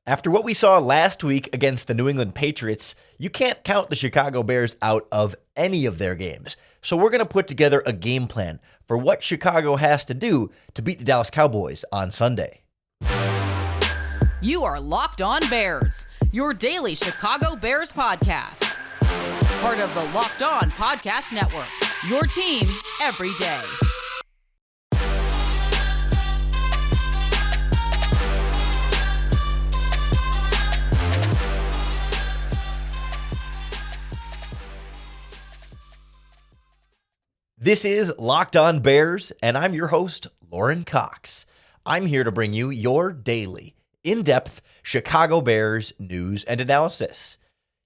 After what we saw last week against the New England Patriots, you can't count the Chicago Bears out of any of their games. So we're going to put together a game plan for what Chicago has to do to beat the Dallas Cowboys on Sunday. You are Locked On Bears, your daily Chicago Bears podcast. Part of the Locked On Podcast Network, your team every day. This is Locked On Bears, and I'm your host, Lorin Cox. I'm here to bring you your daily, in-depth Chicago Bears news and analysis.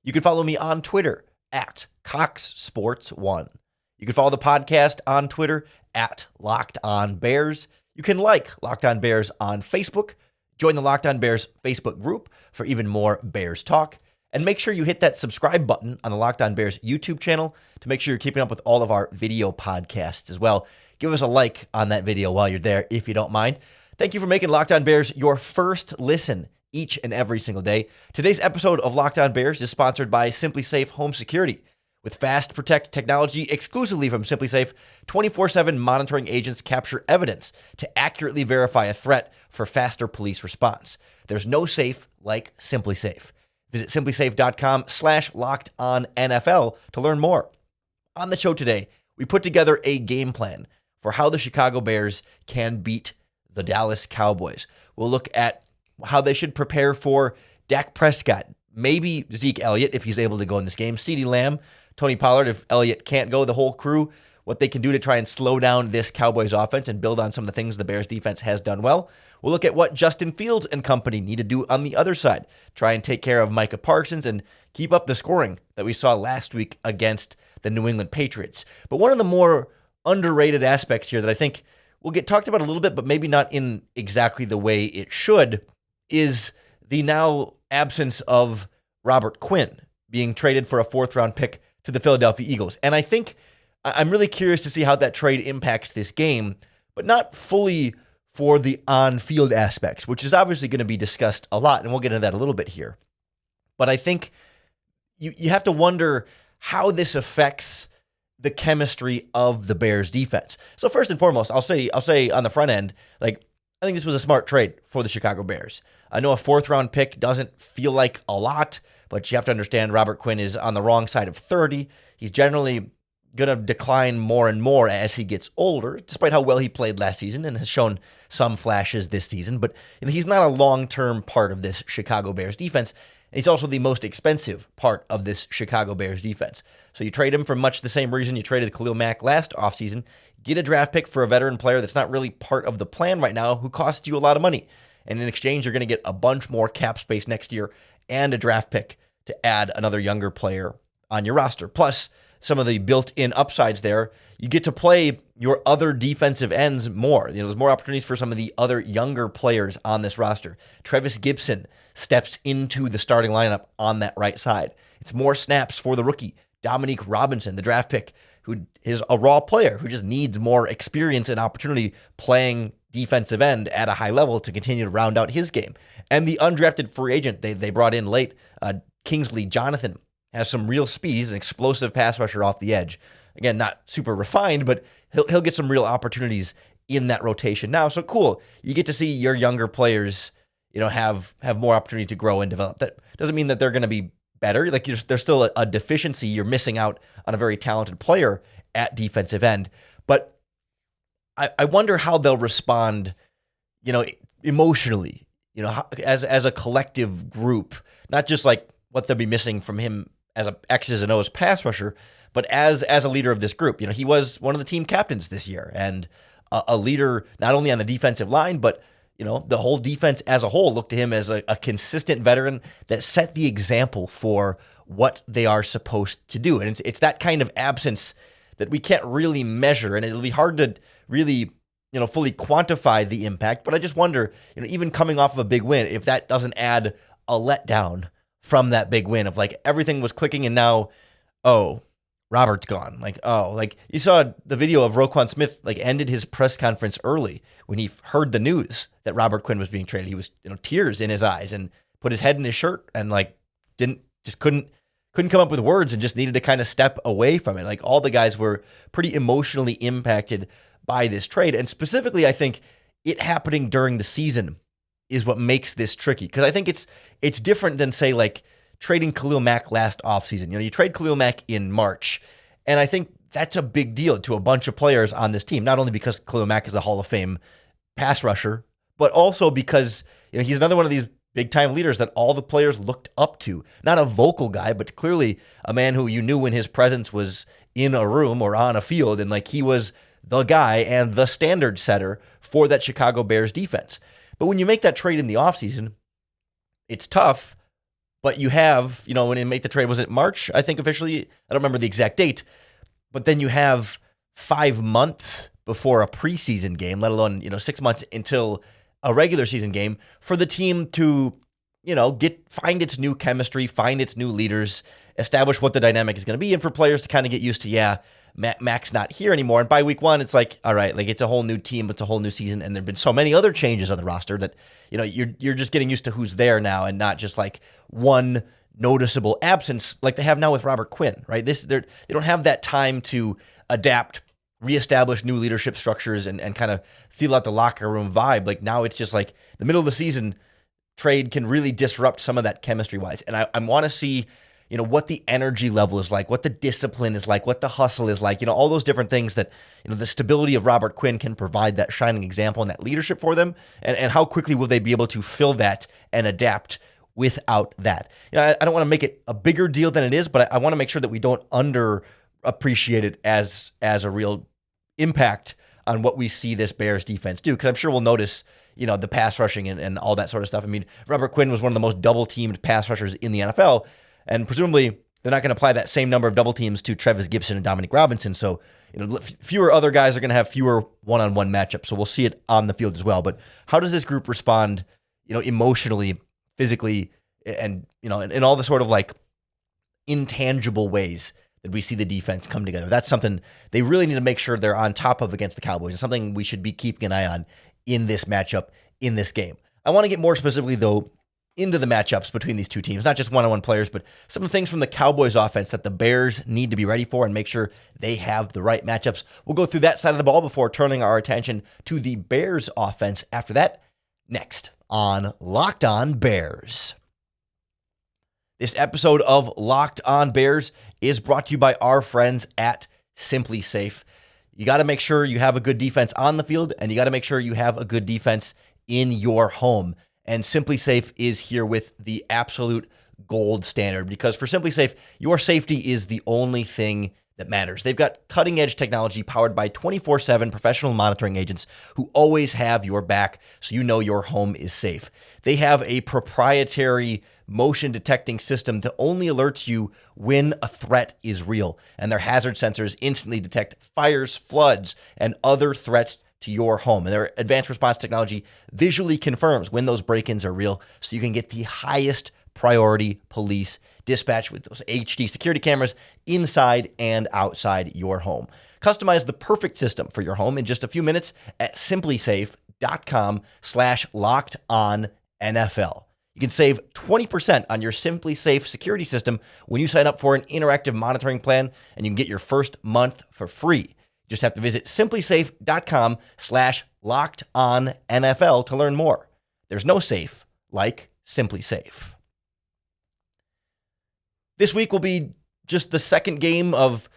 You can follow me on Twitter at CoxSports1. You can follow the podcast on Twitter at Locked On Bears. You can like Locked On Bears on Facebook. Join the Locked On Bears Facebook group for even more Bears talk. And make sure you hit that subscribe button on the Locked On Bears YouTube channel to make sure you're keeping up with all of our video podcasts as well. Give us a like on that video while you're there, if you don't mind. Thank you for making Locked On Bears your first listen each and every single day. Today's episode of Locked On Bears is sponsored by SimpliSafe Home Security. With Fast Protect technology exclusively from SimpliSafe, 24/7 monitoring agents capture evidence to accurately verify a threat for faster police response. There's no safe like SimpliSafe. Visit simplisafe.com/lockedonnfl to learn more. On the show today, we put together a game plan for how the Chicago Bears can beat the Dallas Cowboys. We'll look at how they should prepare for Dak Prescott, maybe Zeke Elliott if he's able to go in this game, CeeDee Lamb, Tony Pollard if Elliott can't go, the whole crew, what they can do to try and slow down this Cowboys offense and build on some of the things the Bears defense has done well. We'll look at what Justin Fields and company need to do on the other side, try and take care of Micah Parsons and keep up the scoring that we saw last week against the New England Patriots. But one of the more underrated aspects here that I think will get talked about a little bit, but maybe not in exactly the way it should, is the now absence of Robert Quinn being traded for a fourth-round pick to the Philadelphia Eagles. And I think I'm really curious to see how that trade impacts this game, but not fully for the on-field aspects, which is obviously going to be discussed a lot, and we'll get into that a little bit here. But I think you have to wonder how this affects the chemistry of the Bears defense. So first and foremost, I'll say on the front end, like, I think this was a smart trade for the Chicago Bears. I know a fourth-round pick doesn't feel like a lot, but you have to understand Robert Quinn is on the wrong side of 30. He's generally going to decline more and more as he gets older, despite how well he played last season and has shown some flashes this season. But he's not a long-term part of this Chicago Bears defense. And he's also the most expensive part of this Chicago Bears defense. So you trade him for much the same reason you traded Khalil Mack last offseason. Get a draft pick for a veteran player that's not really part of the plan right now who costs you a lot of money. And in exchange, you're going to get a bunch more cap space next year and a draft pick to add another younger player on your roster. Plus, some of the built-in upsides there, you get to play your other defensive ends more. There's more opportunities for some of the other younger players on this roster. Trevis Gibson steps into the starting lineup on that right side. It's more snaps for the rookie, Dominique Robinson, the draft pick, who is a raw player who just needs more experience and opportunity playing defensive end at a high level to continue to round out his game. And the undrafted free agent they brought in late, Kingsley Jonathan, has some real speed. He's an explosive pass rusher off the edge. Again, not super refined, but he'll get some real opportunities in that rotation now. So cool. You get to see your younger players, have more opportunity to grow and develop. That doesn't mean that they're going to be better. Like there's still a deficiency. You're missing out on a very talented player at defensive end. But I wonder how they'll respond, emotionally, as a collective group, not just like what they'll be missing from him as a X's and O's pass rusher, but as a leader of this group. He was one of the team captains this year and a leader not only on the defensive line, but the whole defense as a whole looked to him as a consistent veteran that set the example for what they are supposed to do. And it's that kind of absence that we can't really measure, and it'll be hard to really fully quantify the impact. But I just wonder, even coming off of a big win, if that doesn't add a letdown from that big win of like everything was clicking and now, Robert's gone. Like you saw the video of Roquan Smith ended his press conference early when he heard the news that Robert Quinn was being traded. He was, tears in his eyes and put his head in his shirt and couldn't come up with words and just needed to kind of step away from it. Like, all the guys were pretty emotionally impacted by this trade. And specifically, I think it happening during the season is what makes this tricky. Because I think it's different than, say, like trading Khalil Mack last offseason. You trade Khalil Mack in March, and I think that's a big deal to a bunch of players on this team, not only because Khalil Mack is a Hall of Fame pass rusher, but also because he's another one of these big-time leaders that all the players looked up to. Not a vocal guy, but clearly a man who you knew when his presence was in a room or on a field, and like he was the guy and the standard setter for that Chicago Bears defense. But when you make that trade in the offseason, it's tough, but you have, when you make the trade, was it March, I think officially? I don't remember the exact date, but then you have 5 months before a preseason game, let alone, 6 months until a regular season game, for the team to, find its new chemistry, find its new leaders, establish what the dynamic is going to be, and for players to kind of get used to, Mac's not here anymore. And by week 1, it's like, all right, like it's a whole new team, it's a whole new season, and there've been so many other changes on the roster that, you're just getting used to who's there now and not just like one noticeable absence like they have now with Robert Quinn, right? They don't have that time to adapt, reestablish new leadership structures and kind of feel out the locker room vibe. Like now it's just like the middle of the season trade can really disrupt some of that chemistry wise. And I want to see, what the energy level is like, what the discipline is like, what the hustle is like, all those different things that, the stability of Robert Quinn can provide that shining example and that leadership for them. And how quickly will they be able to fill that and adapt without that? I don't want to make it a bigger deal than it is, but I want to make sure that we don't underappreciate it as a real impact on what we see this Bears defense do. Because I'm sure we'll notice, the pass rushing and all that sort of stuff. I mean, Robert Quinn was one of the most double-teamed pass rushers in the NFL, and presumably they're not going to apply that same number of double teams to Travis Gibson and Dominic Robinson. So, fewer other guys are going to have fewer one-on-one matchups. So we'll see it on the field as well. But how does this group respond, emotionally, physically, and, in all the sort of like intangible ways that we see the defense come together? That's something they really need to make sure they're on top of against the Cowboys. It's something we should be keeping an eye on in this matchup, in this game. I want to get more specifically, though, into the matchups between these two teams, not just one-on-one players, but some of the things from the Cowboys offense that the Bears need to be ready for and make sure they have the right matchups. We'll go through that side of the ball before turning our attention to the Bears offense after that, next on Locked On Bears. This episode of Locked On Bears is brought to you by our friends at SimpliSafe. You got to make sure you have a good defense on the field, and you got to make sure you have a good defense in your home. And SimpliSafe is here with the absolute gold standard, because for SimpliSafe, your safety is the only thing that matters. They've got cutting-edge technology powered by 24/7 professional monitoring agents who always have your back, so you know your home is safe. They have a proprietary motion detecting system that only alerts you when a threat is real, and their hazard sensors instantly detect fires, floods, and other threats to your home. And their advanced response technology visually confirms when those break-ins are real, so you can get the highest priority police dispatch with those HD security cameras inside and outside your home. Customize the perfect system for your home in just a few minutes at simplisafe.com/lockedonnfl. You can save 20% on your SimpliSafe security system when you sign up for an interactive monitoring plan, and you can get your first month for free. Just have to visit simplisafe.com/lockedonnfl to learn more. There's no safe like SimpliSafe. This week will be just the second game of,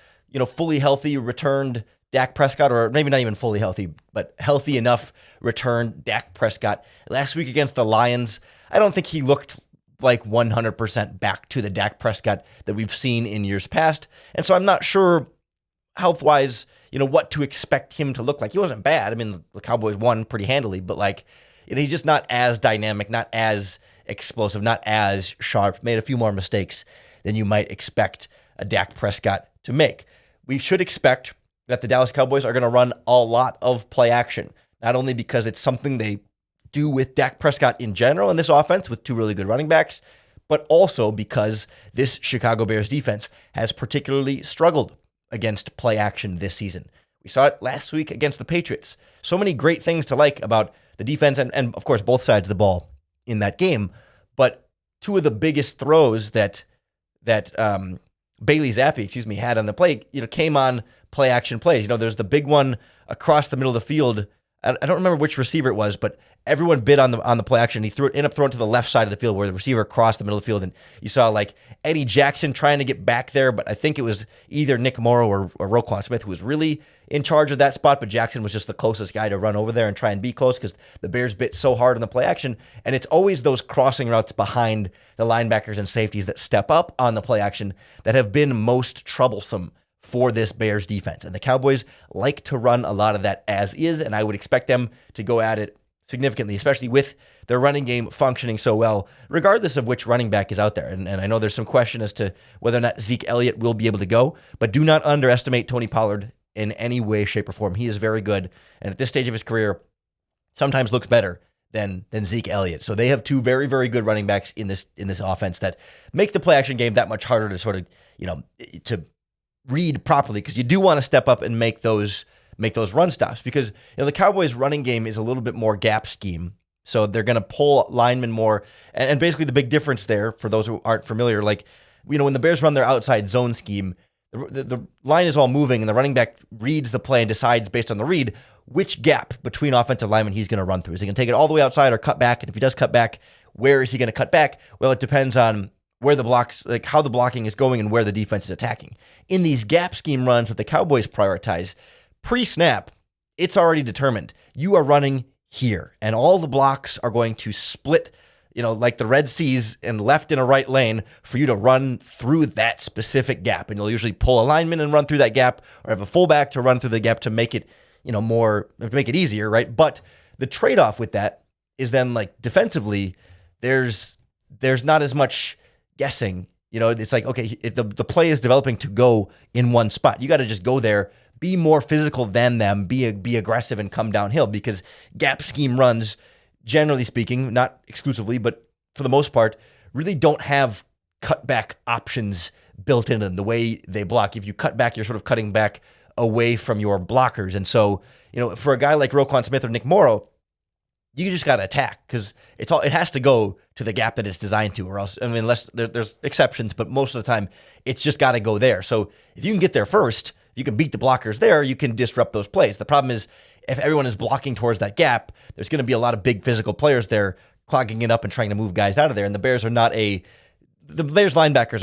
fully healthy returned Dak Prescott, or maybe not even fully healthy, but healthy enough returned Dak Prescott. Last week against the Lions, I don't think he looked like 100% back to the Dak Prescott that we've seen in years past. And so I'm not sure health-wise, what to expect him to look like. He wasn't bad. I mean, the Cowboys won pretty handily, but he's just not as dynamic, not as explosive, not as sharp, made a few more mistakes than you might expect a Dak Prescott to make. We should expect that the Dallas Cowboys are going to run a lot of play action, not only because it's something they do with Dak Prescott in general in this offense with two really good running backs, but also because this Chicago Bears defense has particularly struggled against play action this season. We saw it last week against the Patriots. So many great things to like about the defense and of course, both sides of the ball in that game. But two of the biggest throws that Bailey Zappi, had on the play, came on play action plays. There's the big one across the middle of the field. I don't remember which receiver it was, but everyone bid on the play action. He ended up throwing to the left side of the field where the receiver crossed the middle of the field, and you saw like Eddie Jackson trying to get back there, but I think it was either Nick Morrow or Roquan Smith who was really in charge of that spot, but Jackson was just the closest guy to run over there and try and be close because the Bears bit so hard on the play action, and it's always those crossing routes behind the linebackers and safeties that step up on the play action that have been most troublesome for this Bears defense. And the Cowboys like to run a lot of that as is, and I would expect them to go at it significantly, especially with their running game functioning so well, regardless of which running back is out there. And I know there's some question as to whether or not Zeke Elliott will be able to go, but do not underestimate Tony Pollard in any way, shape, or form. He is very good, and at this stage of his career, sometimes looks better than Zeke Elliott. So they have two very, very good running backs in this offense that make the play action game that much harder to sort of, to read properly, because you do want to step up and make those run stops, because the Cowboys running game is a little bit more gap scheme. So they're going to pull linemen more. And basically the big difference there, for those who aren't familiar, like, when the Bears run their outside zone scheme, the line is all moving and the running back reads the play and decides based on the read which gap between offensive linemen he's going to run through. Is he going to take it all the way outside or cut back? And if he does cut back, where is he going to cut back? Well, it depends on where the blocks, like how the blocking is going and where the defense is attacking. In these gap scheme runs that the Cowboys prioritize, pre-snap, it's already determined. You are running here, and all the blocks are going to split, like the Red Seas in left and a right lane for you to run through that specific gap. And you'll usually pull a lineman and run through that gap, or have a fullback to run through the gap to make it, to make it easier, right? But the trade-off with that is then, like, defensively, there's not as much guessing. It's like, okay, if the play is developing to go in one spot, you got to just go there, be more physical than them, be aggressive and come downhill, because gap scheme runs, generally speaking, not exclusively, but for the most part, really don't have cutback options built into them the way they block. If you cut back, you're sort of cutting back away from your blockers. And so, for a guy like Roquan Smith or Nick Morrow, you just got to attack, because it has to go to the gap that it's designed to, or else, unless there's exceptions, but most of the time it's just got to go there. So if you can get there first, you can beat the blockers there, you can disrupt those plays. The problem is, if everyone is blocking towards that gap, there's going to be a lot of big physical players there clogging it up and trying to move guys out of there. And the Bears linebackers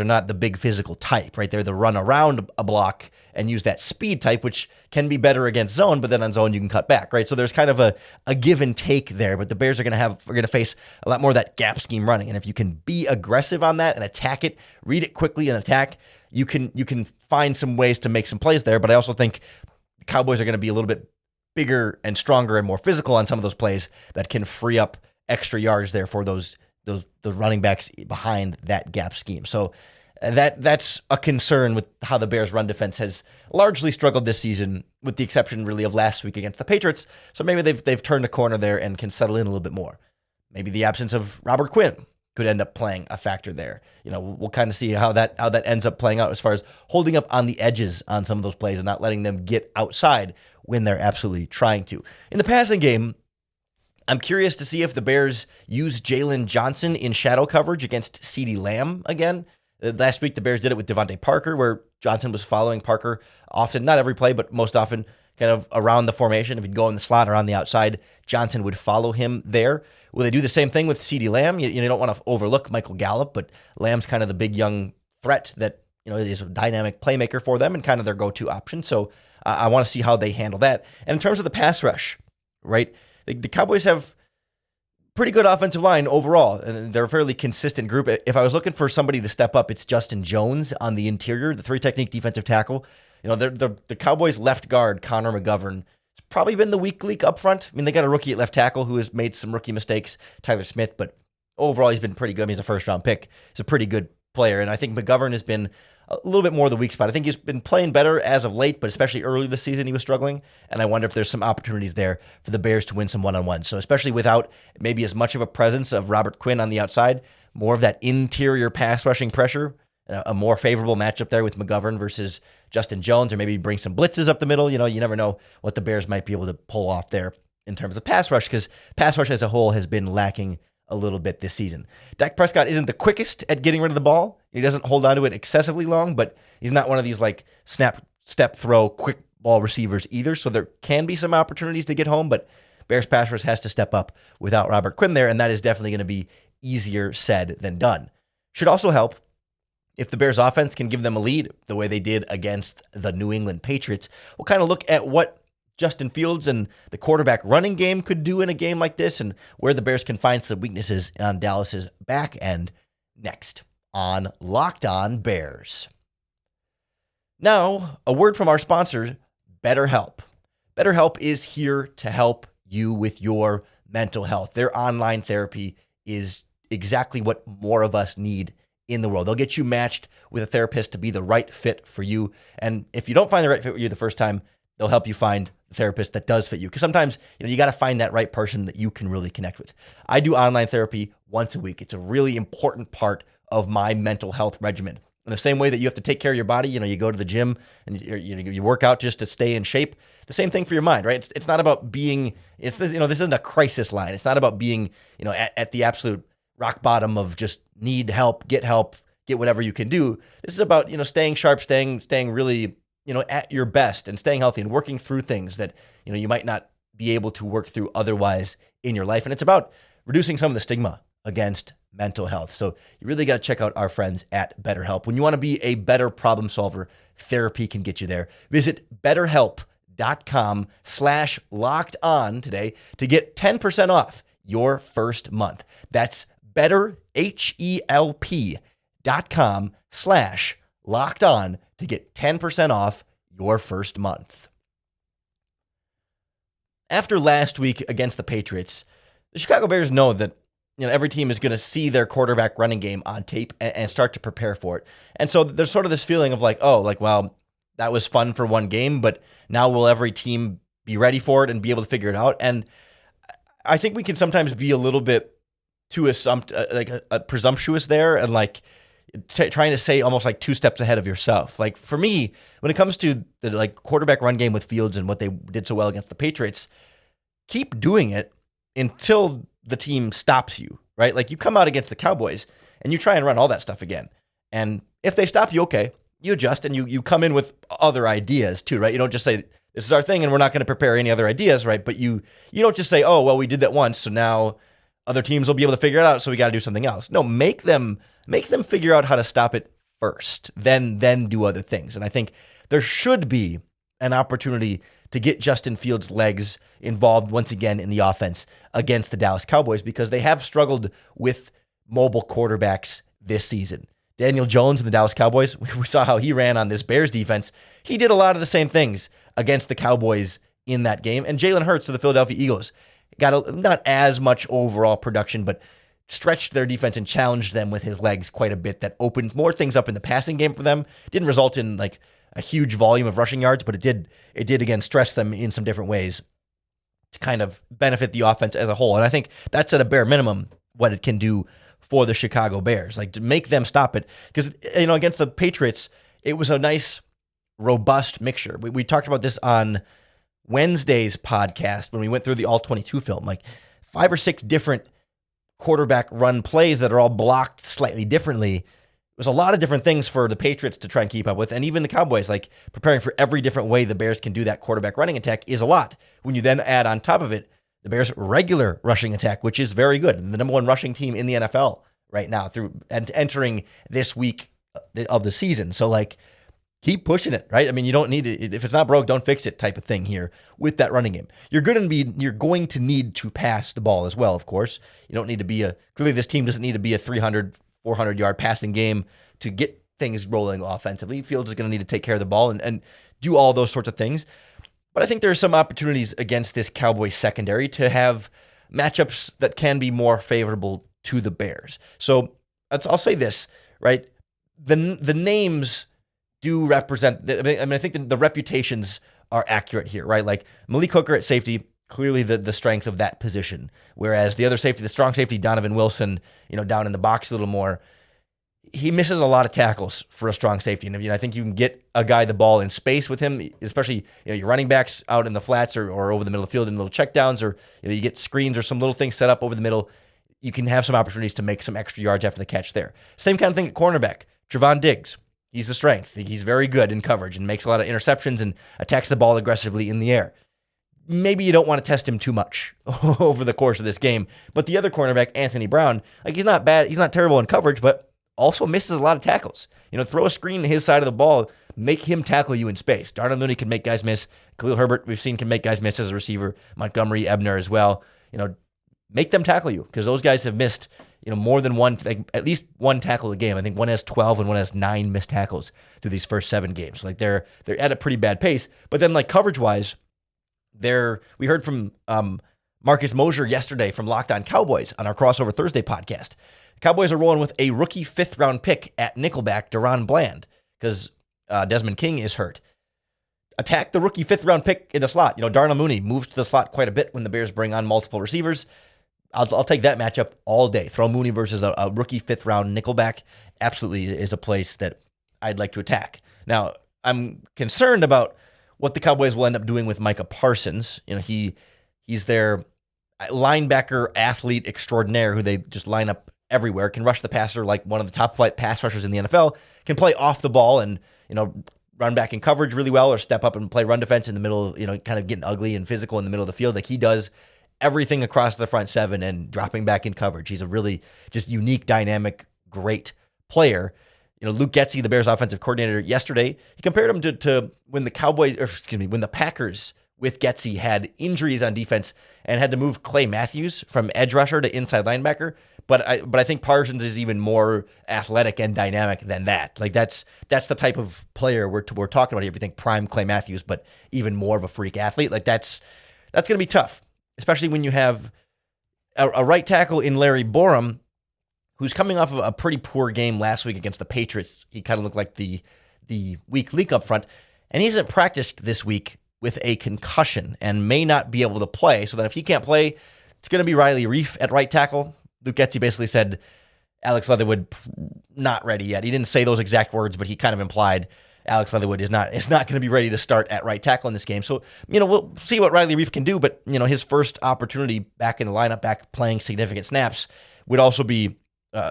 are not the big physical type, right? They're the run around a block and use that speed type, which can be better against zone, but then on zone you can cut back, right? So there's kind of a give and take there, but the Bears are going to face a lot more of that gap scheme running. And if you can be aggressive on that and attack it, read it quickly and attack, you can find some ways to make some plays there. But I also think the Cowboys are going to be a little bit bigger and stronger and more physical on some of those plays that can free up extra yards there for the running backs behind that gap scheme. So that's a concern with how the Bears' run defense has largely struggled this season, with the exception really of last week against the Patriots. So maybe they've turned a corner there and can settle in a little bit more. Maybe the absence of Robert Quinn could end up playing a factor there. We'll kind of see how that ends up playing out as far as holding up on the edges on some of those plays and not letting them get outside when they're absolutely trying to. In the passing game, I'm curious to see if the Bears use Jalen Johnson in shadow coverage against CeeDee Lamb again. Last week, the Bears did it with Devontae Parker, where Johnson was following Parker often, not every play, but most often kind of around the formation. If he'd go in the slot or on the outside, Johnson would follow him there. Will they do the same thing with CeeDee Lamb? You don't want to overlook Michael Gallup, but Lamb's kind of the big young threat that is a dynamic playmaker for them and kind of their go-to option. So I want to see how they handle that. And in terms of the pass rush, right, the Cowboys have pretty good offensive line overall, and they're a fairly consistent group. If I was looking for somebody to step up, it's Justin Jones on the interior, the three-technique defensive tackle. The Cowboys' left guard, Connor McGovern, has probably been the weak link up front. They got a rookie at left tackle who has made some rookie mistakes, Tyler Smith, but overall he's been pretty good. He's a first-round pick. He's a pretty good player, and I think McGovern has been a little bit more the weak spot. I think he's been playing better as of late, but especially early this season he was struggling, and I wonder if there's some opportunities there for the Bears to win some one-on-ones. So especially without maybe as much of a presence of Robert Quinn on the outside, more of that interior pass rushing pressure, a more favorable matchup there with McGovern versus Justin Jones, or maybe bring some blitzes up the middle. You never know what the Bears might be able to pull off there in terms of pass rush, because pass rush as a whole has been lacking a little bit this season. Dak Prescott isn't the quickest at getting rid of the ball. He doesn't hold on to it excessively long, but he's not one of these like snap, step, throw, quick ball receivers either. So there can be some opportunities to get home, but Bears pass rush has to step up without Robert Quinn there, and that is definitely going to be easier said than done. Should also help if the Bears offense can give them a lead the way they did against the New England Patriots. We'll kind of look at what Justin Fields and the quarterback running game could do in a game like this and where the Bears can find some weaknesses on Dallas's back end next on Locked On Bears. Now, a word from our sponsor, BetterHelp. BetterHelp is here to help you with your mental health. Their online therapy is exactly what more of us need in the world. They'll get you matched with a therapist to be the right fit for you. And if you don't find the right fit for you the first time, they'll help you find a therapist that does fit you. Because sometimes, you got to find that right person that you can really connect with. I do online therapy once a week. It's a really important part of my mental health regimen. In the same way that you have to take care of your body, you go to the gym and you work out just to stay in shape. The same thing for your mind, right? It's not about being, this isn't a crisis line. It's not about being, at the absolute rock bottom of just need help, get whatever you can do. This is about, staying sharp, staying really, at your best and staying healthy and working through things that, you might not be able to work through otherwise in your life. And it's about reducing some of the stigma against mental health. So you really got to check out our friends at BetterHelp. When you want to be a better problem solver, therapy can get you there. Visit BetterHelp.com/lockedon today to get 10% off your first month. That's BetterHelp.com/lockedon to get 10% off your first month. After last week against the Patriots, the Chicago Bears know that every team is going to see their quarterback running game on tape and start to prepare for it. And so there's sort of this feeling of well, that was fun for one game, but now will every team be ready for it and be able to figure it out? And I think we can sometimes be a little bit too presumptuous there and trying to say almost like two steps ahead of yourself. Like for me, when it comes to the quarterback run game with Fields and what they did so well against the Patriots, keep doing it until the team stops you, right? Like you come out against the Cowboys and you try and run all that stuff again. And if they stop you, okay, you adjust and you come in with other ideas too, right? You don't just say, this is our thing and we're not going to prepare any other ideas, right? But you don't just say, oh, well, we did that once, so now other teams will be able to figure it out, so we got to do something else. No, make them figure out how to stop it first, then do other things. And I think there should be an opportunity to get Justin Fields' legs involved once again in the offense against the Dallas Cowboys because they have struggled with mobile quarterbacks this season. Daniel Jones and the Dallas Cowboys, we saw how he ran on this Bears defense. He did a lot of the same things against the Cowboys in that game. And Jalen Hurts of the Philadelphia Eagles got not as much overall production, but stretched their defense and challenged them with his legs quite a bit. That opened more things up in the passing game for them. Didn't result in a huge volume of rushing yards, but it did again stress them in some different ways to kind of benefit the offense as a whole. And I think that's at a bare minimum what it can do for the Chicago Bears, to make them stop it. Because, against the Patriots, it was a nice, robust mixture. We talked about this on Wednesday's podcast when we went through the All-22 film, 5 or 6 different quarterback run plays that are all blocked slightly differently. It was a lot of different things for the Patriots to try and keep up with. And even the Cowboys, preparing for every different way the Bears can do that quarterback running attack is a lot. When you then add on top of it, the Bears' regular rushing attack, which is very good. The number one rushing team in the NFL right now and entering this week of the season. So keep pushing it, right? I mean, you don't need it. If it's not broke, don't fix it type of thing here with that running game. You're going to need to pass the ball as well, of course. You don't need to clearly this team doesn't need to be a 300, 400-yard passing game to get things rolling offensively. Fields is going to need to take care of the ball and do all those sorts of things. But I think there are some opportunities against this Cowboys secondary to have matchups that can be more favorable to the Bears. So I'll say this, right? The names do represent, I think the reputations are accurate here, right? Malik Hooker at safety, clearly the strength of that position. Whereas the other safety, the strong safety, Donovan Wilson, down in the box a little more, he misses a lot of tackles for a strong safety. And I think you can get a guy the ball in space with him, especially your running backs out in the flats or over the middle of the field in little checkdowns, or you get screens or some little things set up over the middle. you can have some opportunities to make some extra yards after the catch there. Same kind of thing at cornerback. Trevon Diggs, he's a strength. He's very good in coverage and makes a lot of interceptions and attacks the ball aggressively in the air. Maybe you don't want to test him too much over the course of this game. But the other cornerback, Anthony Brown, like he's not bad. He's not terrible in coverage, but also misses a lot of tackles. Throw a screen to his side of the ball, make him tackle you in space. Darnell Mooney can make guys miss. Khalil Herbert, we've seen, can make guys miss as a receiver. Montgomery, Ebner as well. Make them tackle you, because those guys have missed, more than one, like at least one tackle a game. I think one has 12 and one has 9 missed tackles through these first 7 games. Like they're at a pretty bad pace. But then like coverage-wise, we heard from Marcus Mosher yesterday from Locked On Cowboys on our Crossover Thursday podcast. The Cowboys are rolling with a rookie 5th-round pick at nickelback, Deron Bland, because Desmond King is hurt. Attack the rookie 5th-round pick in the slot. Darnell Mooney moves to the slot quite a bit when the Bears bring on multiple receivers. I'll take that matchup all day. Throw Mooney versus a rookie 5th-round nickelback absolutely is a place that I'd like to attack. Now, I'm concerned about what the Cowboys will end up doing with Micah Parsons. He's their linebacker athlete extraordinaire who they just line up everywhere, can rush the passer like one of the top flight pass rushers in the NFL, can play off the ball and, run back in coverage really well or step up and play run defense in the middle, kind of getting ugly and physical in the middle of the field. Like he does everything across the front 7 and dropping back in coverage. He's a really just unique, dynamic, great player. Luke Getsy, the Bears offensive coordinator, yesterday, he compared him to when when the Packers with Getsy had injuries on defense and had to move Clay Matthews from edge rusher to inside linebacker. But I think Parsons is even more athletic and dynamic than that. Like that's the type of player we're talking about here. If you think prime Clay Matthews, but even more of a freak athlete, like that's going to be tough, especially when you have a right tackle in Larry Borum, who's coming off of a pretty poor game last week against the Patriots. He kind of looked like the weak link up front, and he hasn't practiced this week with a concussion and may not be able to play. So then if he can't play, it's going to be Riley Reif at right tackle. Luke Getsy basically said Alex Leatherwood not ready yet. He didn't say those exact words, but he kind of implied Alex Leatherwood is not going to be ready to start at right tackle in this game. So, we'll see what Riley Reif can do, but, his first opportunity back in the lineup, back playing significant snaps, would also be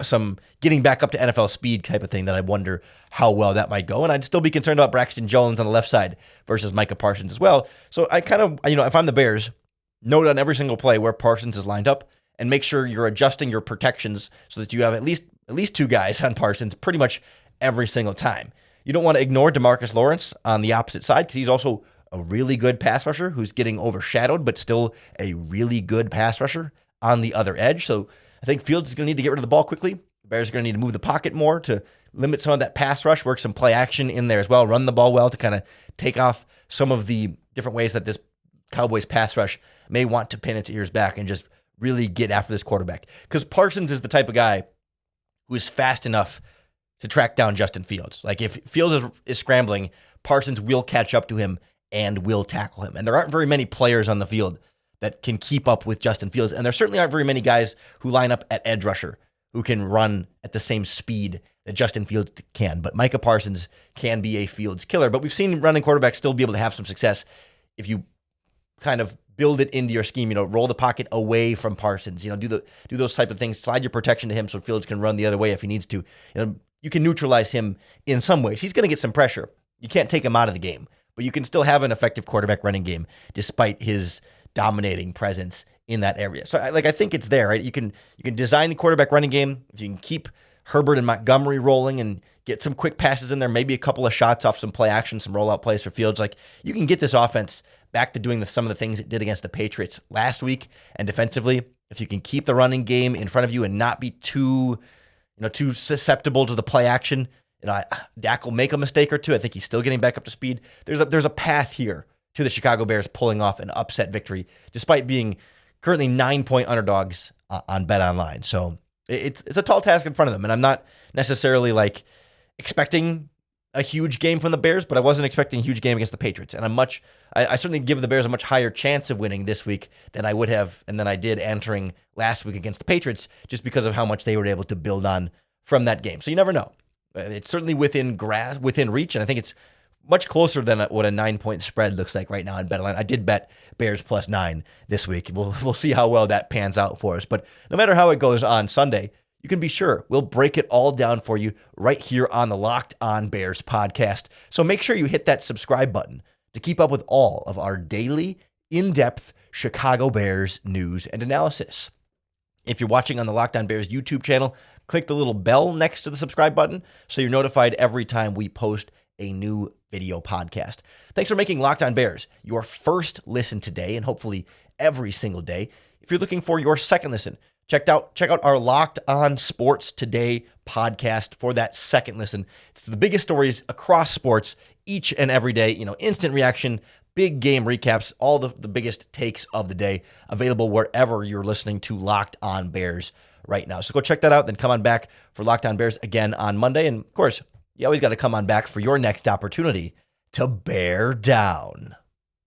some getting back up to NFL speed type of thing that I wonder how well that might go. And I'd still be concerned about Braxton Jones on the left side versus Micah Parsons as well. So I kind of, if I'm the Bears, note on every single play where Parsons is lined up and make sure you're adjusting your protections so that you have at least 2 guys on Parsons pretty much every single time. You don't want to ignore DeMarcus Lawrence on the opposite side because he's also a really good pass rusher who's getting overshadowed, but still a really good pass rusher on the other edge. So I think Fields is going to need to get rid of the ball quickly. The Bears are going to need to move the pocket more to limit some of that pass rush, work some play action in there as well, run the ball well to kind of take off some of the different ways that this Cowboys pass rush may want to pin its ears back and just really get after this quarterback. Because Parsons is the type of guy who is fast enough to track down Justin Fields. Like if Fields is scrambling, Parsons will catch up to him and will tackle him. And there aren't very many players on the field that can keep up with Justin Fields. And there certainly aren't very many guys who line up at edge rusher who can run at the same speed that Justin Fields can. But Micah Parsons can be a Fields killer. But we've seen running quarterbacks still be able to have some success if you kind of build it into your scheme, roll the pocket away from Parsons, do those type of things, slide your protection to him so Fields can run the other way if he needs to. You can neutralize him in some ways. He's going to get some pressure. You can't take him out of the game, but you can still have an effective quarterback running game despite his dominating presence in that area. So I think it's there, right? You can design the quarterback running game. If you can keep Herbert and Montgomery rolling and get some quick passes in there, maybe a couple of shots off some play action, some rollout plays for Fields, like you can get this offense back to doing some of the things it did against the Patriots last week. And defensively, if you can keep the running game in front of you and not be too susceptible to the play action, Dak will make a mistake or two. I think he's still getting back up to speed. There's a path here to the Chicago Bears pulling off an upset victory, despite being currently 9-point underdogs on BetOnline. So it's a tall task in front of them, and I'm not necessarily expecting a huge game from the Bears, but I wasn't expecting a huge game against the Patriots. And I certainly give the Bears a much higher chance of winning this week than I would have and than I did entering last week against the Patriots, just because of how much they were able to build on from that game. So you never know. It's certainly within reach, and I think it's much closer than what a 9-point spread looks like right now in BetOnline. I did bet Bears +9 this week. We'll see how well that pans out for us. But no matter how it goes on Sunday, you can be sure we'll break it all down for you right here on the Locked On Bears podcast. So make sure you hit that subscribe button to keep up with all of our daily, in-depth Chicago Bears news and analysis. If you're watching on the Locked On Bears YouTube channel, click the little bell next to the subscribe button so you're notified every time we post a new video podcast. Thanks for making Locked On Bears your first listen today and hopefully every single day. If you're looking for your second listen, check out our Locked On Sports Today podcast for that second listen. It's the biggest stories across sports each and every day, instant reaction, big game recaps, all the biggest takes of the day, available wherever you're listening to Locked On Bears right now. So go check that out, then come on back for Locked On Bears again on Monday. And of course, you always got to come on back for your next opportunity to bear down.